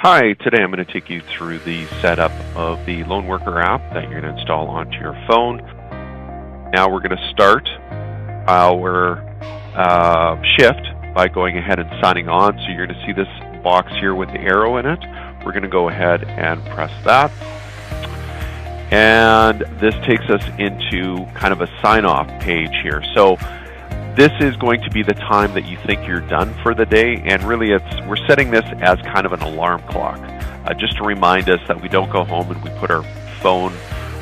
Hi, today I'm going to take you through the setup of the Lone Worker app that you're going to install onto your phone. Now we're going to start our shift by going ahead and signing on. So you're going to see this box here with the arrow in it. We're going to go ahead and press that. And this takes us into kind of a sign-off page here. So this is going to be the time that you think you're done for the day, and really we're setting this as kind of an alarm clock, just to remind us that we don't go home and we put our phone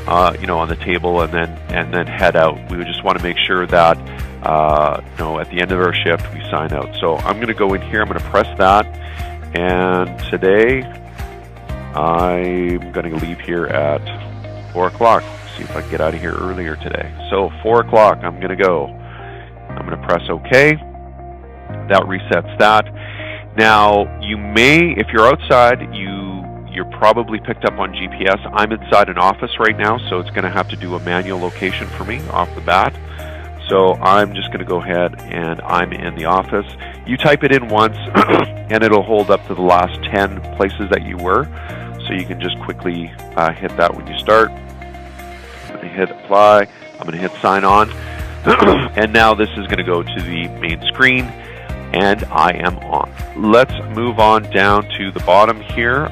on the table and then head out. We just want to make sure that at the end of our shift we sign out. So I'm going to go in here, I'm going to press that, and today I'm going to leave here at 4 o'clock. See if I can get out of here earlier today. So 4 o'clock, I'm going to go. I'm going to press OK. That resets that. Now, you may, if you're outside, you're probably picked up on GPS. I'm inside an office right now, so it's going to have to do a manual location for me off the bat. So I'm just going to go ahead and I'm in the office. You type it in once, and it'll hold up to the last 10 places that you were. So you can just quickly hit that when you start. I'm going to hit apply. I'm going to hit sign on. And now this is going to go to the main screen, and I am on. Let's move on down to the bottom here.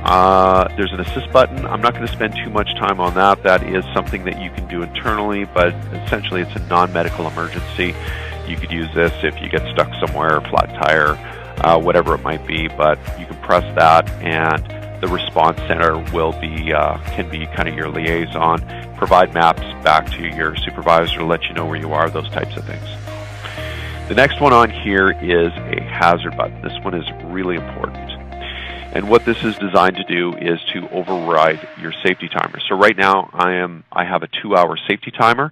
There's an assist button. I'm not going to spend too much time on that. That is something that you can do internally, but essentially it's a non-medical emergency. You could use this if you get stuck somewhere, flat tire, whatever it might be, but you can press that, and the response center will be can be kind of your liaison, provide maps back to your supervisor to let you know where you are, those types of things. The next one on here is a hazard button. This one is really important. And what this is designed to do is to override your safety timer. So right now I have a 2-hour safety timer,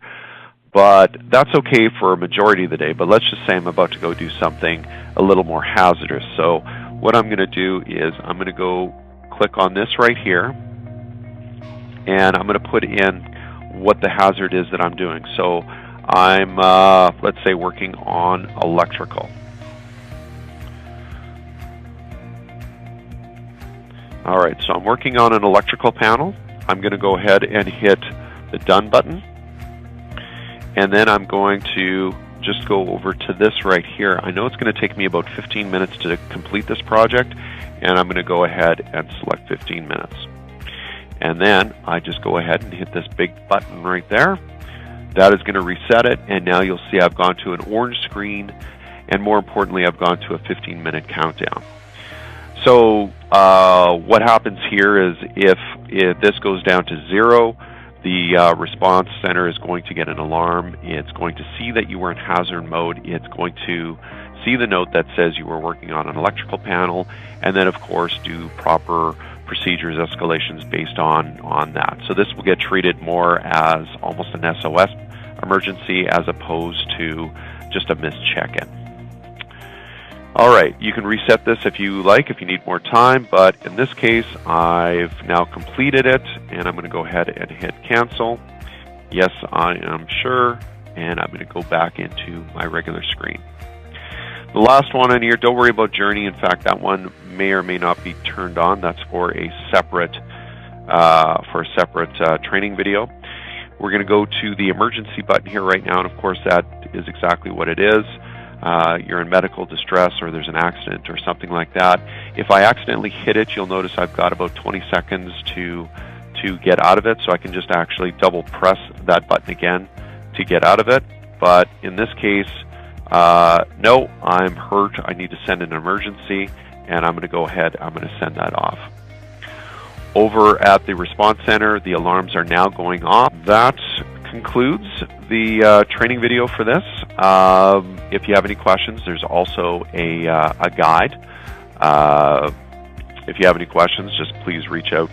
but that's okay for a majority of the day. But let's just say I'm about to go do something a little more hazardous. So what I'm going to do is I'm going to go click on this right here, and I'm going to put in what the hazard is that I'm doing. So I'm, let's say, working on electrical. All right, so I'm working on an electrical panel. I'm going to go ahead and hit the Done button, and then I'm going to just go over to this right here. I know it's going to take me about 15 minutes to complete this project, and I'm going to go ahead and select 15 minutes. And then I just go ahead and hit this big button right there. That is going to reset it, and now you'll see I've gone to an orange screen, and more importantly, I've gone to a 15-minute countdown. So what happens here is if this goes down to 0, the response center is going to get an alarm. It's going to see that you were in hazard mode. It's going to see the note that says you were working on an electrical panel, and then of course do proper procedures, escalations based on that. So this will get treated more as almost an SOS emergency as opposed to just a missed check-in. All right, you can reset this if you like, if you need more time, but in this case, I've now completed it, and I'm going to go ahead and hit cancel. Yes, I am sure, and I'm going to go back into my regular screen. The last one on here, don't worry about Journey. In fact, that one may or may not be turned on. That's for a separate training video. We're going to go to the emergency button here right now, and of course that is exactly what it is. You're in medical distress, or there's an accident or something like that. If I accidentally hit it, you'll notice I've got about 20 seconds to get out of it, so I can just actually double press that button again to get out of it. But in this case, no, I'm hurt, I need to send an emergency, and I'm going to go ahead, I'm going to send that off. Over at the response center, the alarms are now going off. That concludes the training video for this. If you have any questions, there's also a guide. If you have any questions, just please reach out